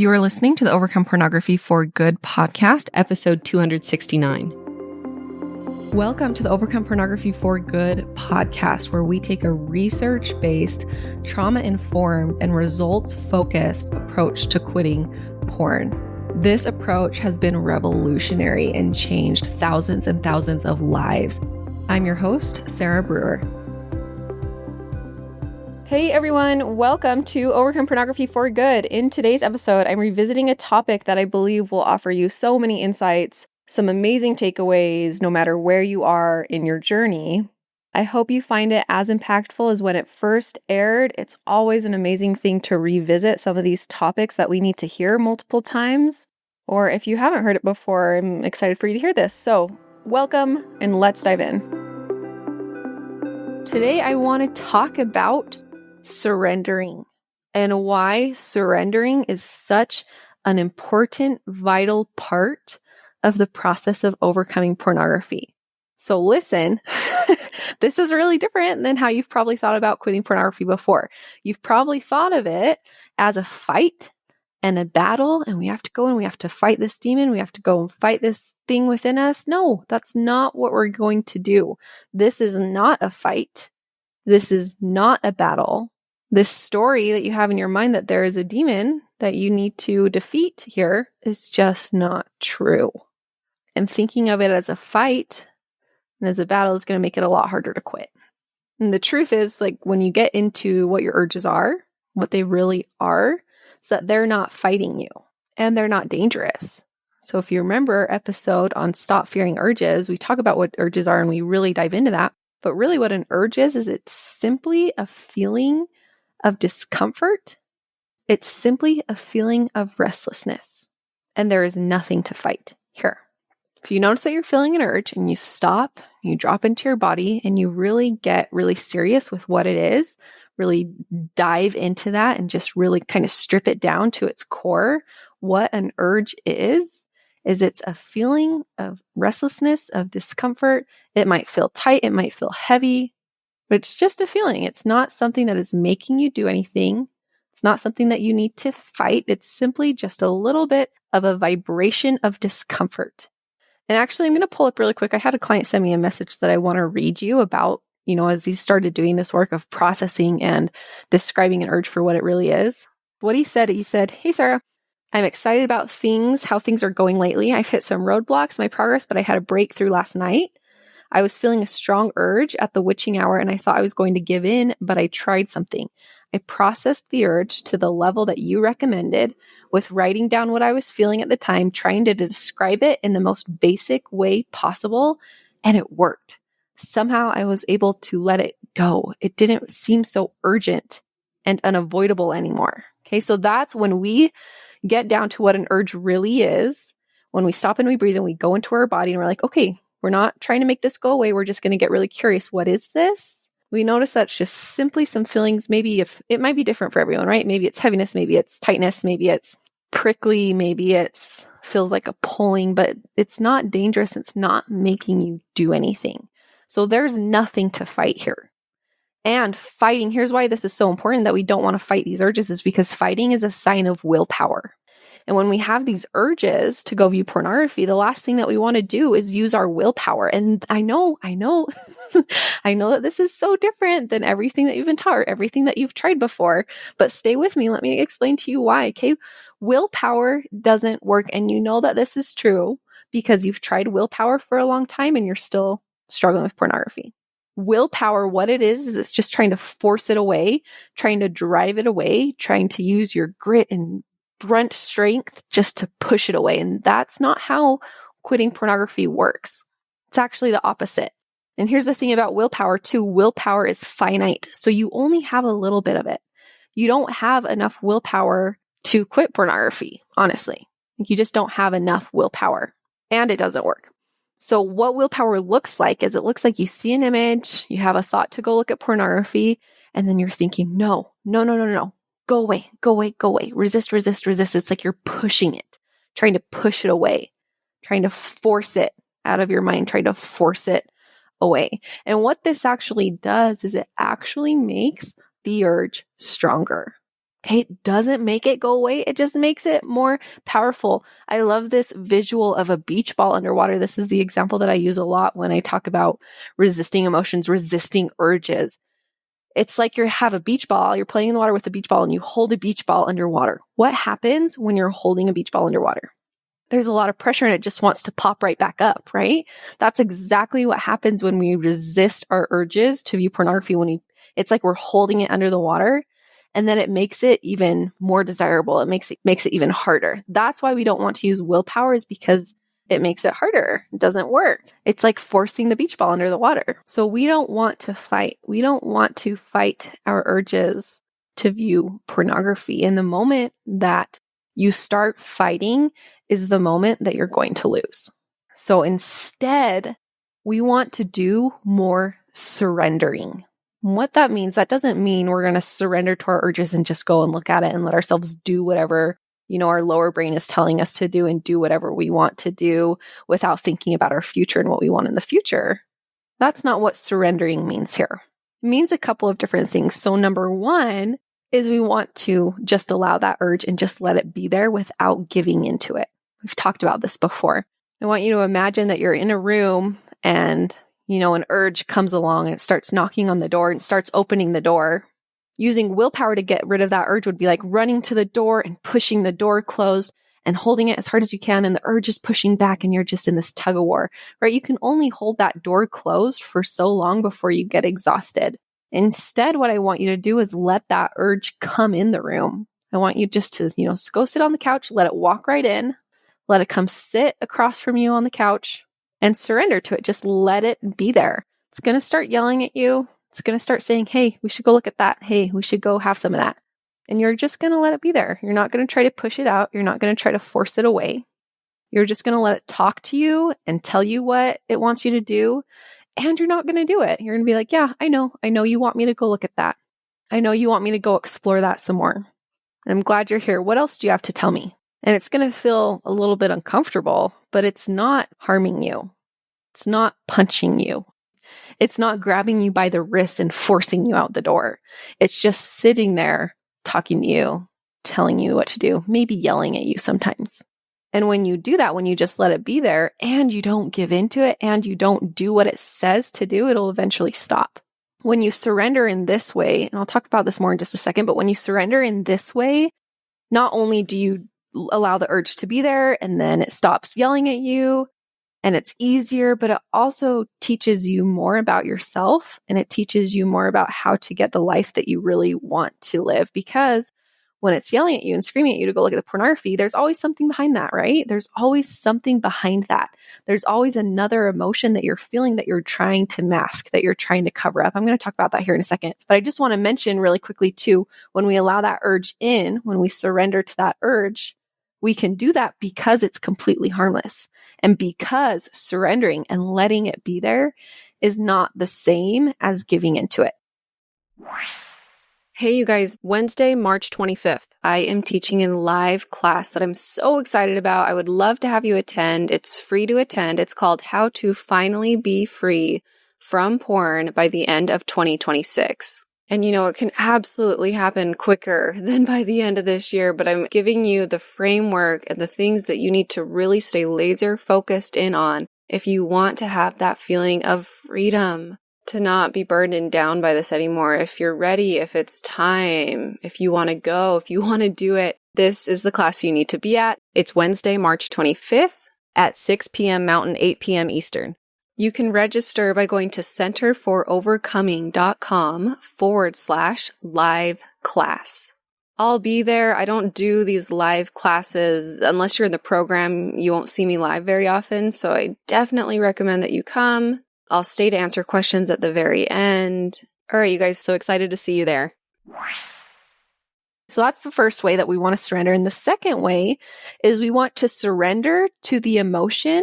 You are listening to the Overcome Pornography for Good podcast, episode 269. Welcome to the Overcome Pornography for Good podcast, where we take a research-based, trauma-informed, and results-focused approach to quitting porn. This approach has been revolutionary and changed thousands and thousands of lives. I'm your host, Sarah Brewer. Hey everyone, welcome to Overcome Pornography for Good. In today's episode, I'm revisiting a topic that I believe will offer you so many insights, some amazing takeaways, no matter where you are in your journey. I hope you find it as impactful as when it first aired. It's always an amazing thing to revisit some of these topics that we need to hear multiple times. Or if you haven't heard it before, I'm excited for you to hear this. So welcome and let's dive in. Today, I want to talk about surrendering and why surrendering is such an important, vital part of the process of overcoming pornography. So listen, this is really different than how you've probably thought about quitting pornography before. You've probably thought of it as a fight and a battle, and we have to go and we have to fight this demon. We have to go and fight this thing within us. No, that's not what we're going to do. This is not a fight. This is not a battle. This story that you have in your mind that there is a demon that you need to defeat here is just not true. And thinking of it as a fight and as a battle is going to make it a lot harder to quit. And the truth is, like, when you get into what your urges are, what they really are, is that they're not fighting you and they're not dangerous. So if you remember our episode on Stop Fearing Urges, we talk about what urges are and we really dive into that. But really what an urge is it's simply a feeling of discomfort. It's simply a feeling of restlessness. And there is nothing to fight here. If you notice that you're feeling an urge and you stop, you drop into your body and you really get really serious with what it is, really dive into that and just really kind of strip it down to its core, what an urge is it's a feeling of restlessness, of discomfort. It might feel tight, it might feel heavy, but it's just a feeling. It's not something that is making you do anything. It's not something that you need to fight. It's simply just a little bit of a vibration of discomfort. And actually, I'm going to pull up really quick. I had a client send me a message that I want to read you about, as he started doing this work of processing and describing an urge for what it really is. What he said, "Hey, Sarah, I'm excited about how things are going lately. I've hit some roadblocks in my progress, but I had a breakthrough last night. I was feeling a strong urge at the witching hour and I thought I was going to give in, but I tried something. I processed the urge to the level that you recommended with writing down what I was feeling at the time, trying to describe it in the most basic way possible, and it worked. Somehow I was able to let it go. It didn't seem so urgent and unavoidable anymore." Okay, so that's when we get down to what an urge really is, when we stop and we breathe and we go into our body and we're like, okay, we're not trying to make this go away. We're just going to get really curious. What is this? We notice that's just simply some feelings. Maybe if it might be different for everyone, right? Maybe it's heaviness, maybe it's tightness, maybe it's prickly, maybe it's feels like a pulling, but it's not dangerous. It's not making you do anything. So there's nothing to fight here. And fighting, here's why this is so important that we don't want to fight these urges, is because fighting is a sign of willpower. And when we have these urges to go view pornography, the last thing that we want to do is use our willpower. And I know, I know that this is so different than everything that you've been taught or everything that you've tried before, but stay with me. Let me explain to you why, okay? Willpower doesn't work. And you know that this is true because you've tried willpower for a long time and you're still struggling with pornography. Willpower, what it is it's just trying to force it away, trying to drive it away, trying to use your grit and brunt strength just to push it away. And that's not how quitting pornography works. It's actually the opposite. And here's the thing about willpower too. Willpower is finite. So you only have a little bit of it. You don't have enough willpower to quit pornography, honestly. You just don't have enough willpower and it doesn't work. So what willpower looks like is it looks like you see an image, you have a thought to go look at pornography, and then you're thinking, no. Go away. Resist. It's like you're pushing it, trying to push it away, trying to force it out of your mind, trying to force it away. And what this actually does is it actually makes the urge stronger. Okay, it doesn't make it go away. It just makes it more powerful. I love this visual of a beach ball underwater. This is the example that I use a lot when I talk about resisting emotions, resisting urges. It's like you have a beach ball, you're playing in the water with a beach ball and you hold a beach ball underwater. What happens when you're holding a beach ball underwater? There's a lot of pressure and it just wants to pop right back up, right? That's exactly what happens when we resist our urges to view pornography. It's like we're holding it under the water. And then it makes it even more desirable. It makes it even harder. That's why we don't want to use willpower, is because it makes it harder. It doesn't work. It's like forcing the beach ball under the water. So we don't want to fight. We don't want to fight our urges to view pornography. And the moment that you start fighting is the moment that you're going to lose. So instead, we want to do more surrendering. What that means, that doesn't mean we're going to surrender to our urges and just go and look at it and let ourselves do whatever, our lower brain is telling us to do and do whatever we want to do without thinking about our future and what we want in the future. That's not what surrendering means here. It means a couple of different things. So number one is we want to just allow that urge and just let it be there without giving into it. We've talked about this before. I want you to imagine that you're in a room and an urge comes along and it starts knocking on the door and starts opening the door. Using willpower to get rid of that urge would be like running to the door and pushing the door closed and holding it as hard as you can. And the urge is pushing back and you're just in this tug of war, right? You can only hold that door closed for so long before you get exhausted. Instead, what I want you to do is let that urge come in the room. I want you just to, go sit on the couch, let it walk right in, let it come sit across from you on the couch. And surrender to it. Just let it be there. It's going to start yelling at you. It's going to start saying, hey, we should go look at that. Hey, we should go have some of that. And you're just going to let it be there. You're not going to try to push it out. You're not going to try to force it away. You're just going to let it talk to you and tell you what it wants you to do. And you're not going to do it. You're going to be like, yeah, I know you want me to go look at that. I know you want me to go explore that some more. And I'm glad you're here. What else do you have to tell me? And it's going to feel a little bit uncomfortable, but it's not harming you. It's not punching you. It's not grabbing you by the wrist and forcing you out the door. It's just sitting there talking to you, telling you what to do, maybe yelling at you sometimes. And when you do that, when you just let it be there and you don't give into it and you don't do what it says to do, it'll eventually stop. When you surrender in this way, and I'll talk about this more in just a second, but when you surrender in this way, not only do you allow the urge to be there and then it stops yelling at you and it's easier, but it also teaches you more about yourself and it teaches you more about how to get the life that you really want to live. Because when it's yelling at you and screaming at you to go look at the pornography, there's always something behind that, right? There's always something behind that. There's always another emotion that you're feeling that you're trying to mask, that you're trying to cover up. I'm going to talk about that here in a second. But I just want to mention really quickly too, when we allow that urge in, when we surrender to that urge, we can do that because it's completely harmless. And because surrendering and letting it be there is not the same as giving into it. Hey, you guys, Wednesday, March 25th, I am teaching in live class that I'm so excited about. I would love to have you attend. It's free to attend. It's called How to Finally Be Free from Porn by the End of 2026. And it can absolutely happen quicker than by the end of this year, but I'm giving you the framework and the things that you need to really stay laser focused in on if you want to have that feeling of freedom, to not be burdened down by this anymore. If you're ready, if it's time, if you want to go, if you want to do it, this is the class you need to be at. It's Wednesday, March 25th at 6 p.m. Mountain, 8 p.m. Eastern. You can register by going to centerforovercoming.com/live class. I'll be there. I don't do these live classes. Unless you're in the program, you won't see me live very often. So I definitely recommend that you come. I'll stay to answer questions at the very end. All right, you guys, so excited to see you there. So that's the first way that we want to surrender. And the second way is we want to surrender to the emotion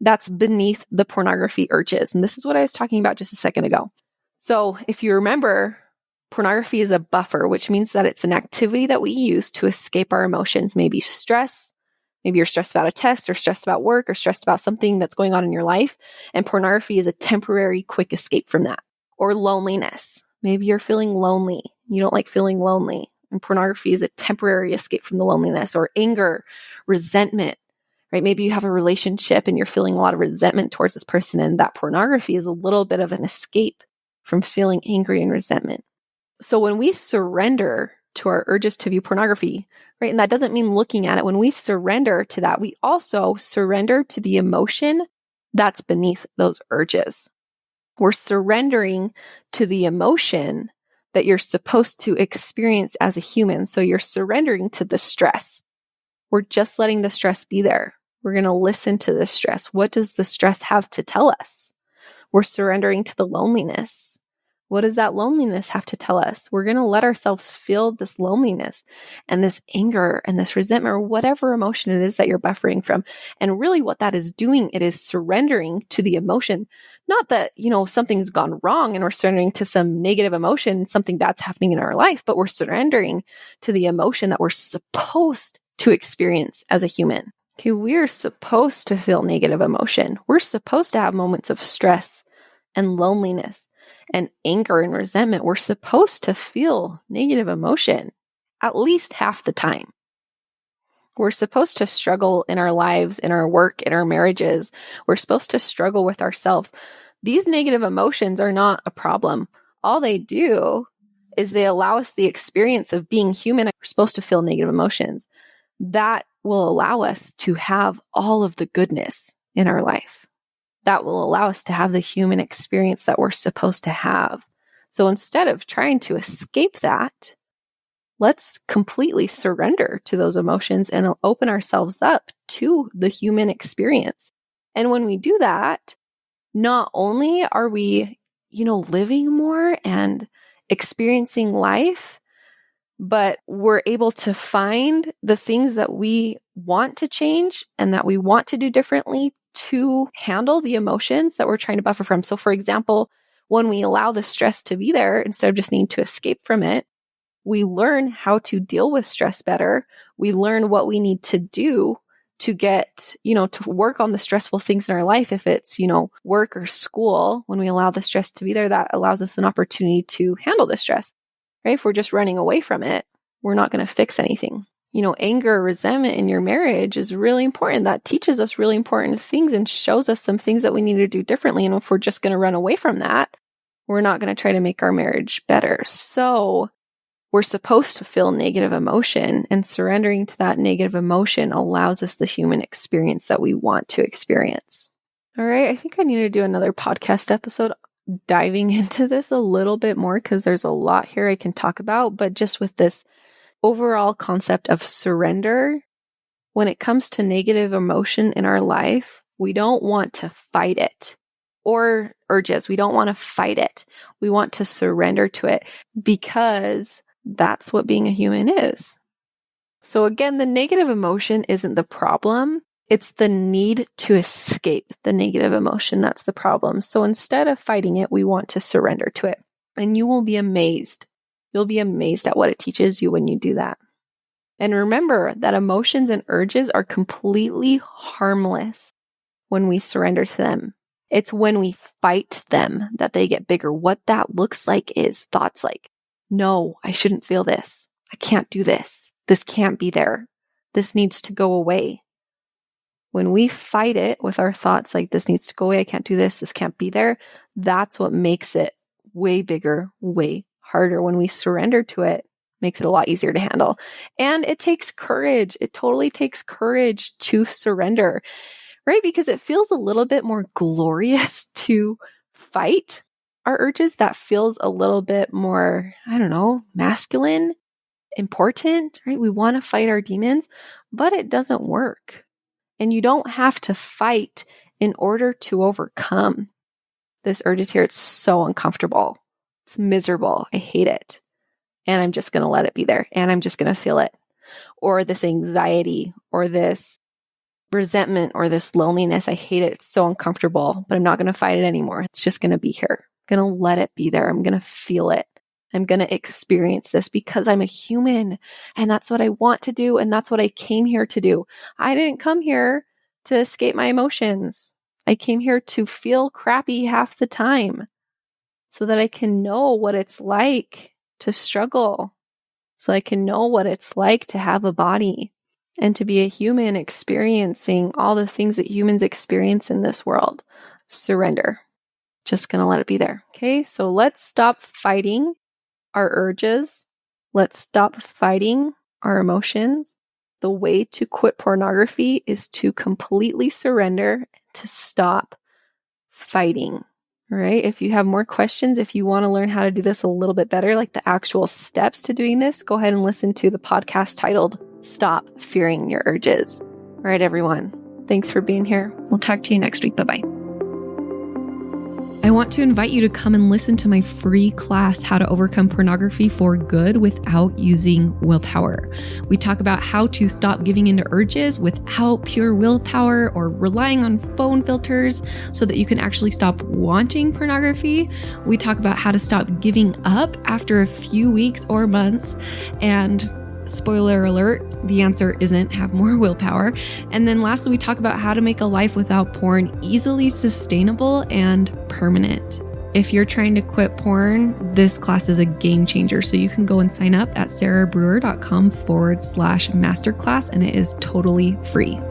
that's beneath the pornography urges. And this is what I was talking about just a second ago. So if you remember, pornography is a buffer, which means that it's an activity that we use to escape our emotions, maybe stress. Maybe you're stressed about a test or stressed about work or stressed about something that's going on in your life. And pornography is a temporary quick escape from that. Or loneliness. Maybe you're feeling lonely. You don't like feeling lonely. and pornography is a temporary escape from the loneliness, or anger, resentment, right? Maybe you have a relationship and you're feeling a lot of resentment towards this person, and that pornography is a little bit of an escape from feeling angry and resentment. So when we surrender to our urges to view pornography, right? And that doesn't mean looking at it. When we surrender to that, we also surrender to the emotion that's beneath those urges. We're surrendering to the emotion that you're supposed to experience as a human. So you're surrendering to the stress. We're just letting the stress be there. We're going to listen to the stress. What does the stress have to tell us? We're surrendering to the loneliness. What does that loneliness have to tell us? We're going to let ourselves feel this loneliness and this anger and this resentment, or whatever emotion it is that you're buffering from. And really what that is doing, it is surrendering to the emotion. Not that, something's gone wrong and we're surrendering to some negative emotion, something that's happening in our life, but we're surrendering to the emotion that we're supposed to experience as a human. Okay, we're supposed to feel negative emotion. We're supposed to have moments of stress and loneliness and anger and resentment. We're supposed to feel negative emotion at least half the time. We're supposed to struggle in our lives, in our work, in our marriages. We're supposed to struggle with ourselves. These negative emotions are not a problem. All they do is they allow us the experience of being human. We're supposed to feel negative emotions. That will allow us to have all of the goodness in our life. That will allow us to have the human experience that we're supposed to have. So instead of trying to escape that, let's completely surrender to those emotions and open ourselves up to the human experience. And when we do that, not only are we, living more and experiencing life, but we're able to find the things that we want to change and that we want to do differently to handle the emotions that we're trying to buffer from. So for example, when we allow the stress to be there, instead of just needing to escape from it, we learn how to deal with stress better. We learn what we need to do to get, to work on the stressful things in our life. If it's, work or school, when we allow the stress to be there, that allows us an opportunity to handle the stress, right? If we're just running away from it, we're not going to fix anything. Anger, resentment in your marriage is really important. That teaches us really important things and shows us some things that we need to do differently. And if we're just going to run away from that, we're not going to try to make our marriage better. So we're supposed to feel negative emotion, and surrendering to that negative emotion allows us the human experience that we want to experience. All right. I think I need to do another podcast episode diving into this a little bit more, because there's a lot here I can talk about. But just with this overall concept of surrender, when it comes to negative emotion in our life, we don't want to fight it, or urges. We don't want to fight it. We want to surrender to it, because that's what being a human is. So again, the negative emotion isn't the problem. It's the need to escape the negative emotion that's the problem. So instead of fighting it, we want to surrender to it. And you will be amazed. You'll be amazed at what it teaches you when you do that. And remember that emotions and urges are completely harmless when we surrender to them. It's when we fight them that they get bigger. What that looks like is thoughts like, no, I shouldn't feel this. I can't do this. This can't be there. This needs to go away. When we fight it with our thoughts like, this needs to go away, I can't do this, this can't be there, that's what makes it way bigger, way harder. When we surrender to it, makes it a lot easier to handle. And it takes courage. It totally takes courage to surrender, right? Because it feels a little bit more glorious to fight our urges. That feels a little bit more, masculine, important, right? We want to fight our demons, but it doesn't work. And you don't have to fight in order to overcome this urges here. It's so uncomfortable. It's miserable. I hate it. And I'm just going to let it be there. And I'm just going to feel it. Or this anxiety, or this resentment, or this loneliness. I hate it. It's so uncomfortable, but I'm not going to fight it anymore. It's just going to be here. I'm going to let it be there. I'm going to feel it. I'm going to experience this because I'm a human, and that's what I want to do. And that's what I came here to do. I didn't come here to escape my emotions. I came here to feel crappy half the time so that I can know what it's like to struggle, so I can know what it's like to have a body and to be a human experiencing all the things that humans experience in this world. Surrender. Just going to let it be there. Okay, so let's stop fighting our urges. Let's stop fighting our emotions. The way to quit pornography is to completely surrender, to stop fighting. All right. If you have more questions, if you want to learn how to do this a little bit better, like the actual steps to doing this, go ahead and listen to the podcast titled Stop Fearing Your Urges. All right, everyone. Thanks for being here. We'll talk to you next week. Bye-bye. I want to invite you to come and listen to my free class, How to Overcome Pornography for Good Without Using Willpower. We talk about how to stop giving into urges without pure willpower or relying on phone filters so that you can actually stop wanting pornography. We talk about how to stop giving up after a few weeks or months. And spoiler alert, the answer isn't have more willpower. And then lastly, we talk about how to make a life without porn easily sustainable and permanent. If you're trying to quit porn, this class is a game changer. So you can go and sign up at sarahbrewer.com/masterclass, and it is totally free.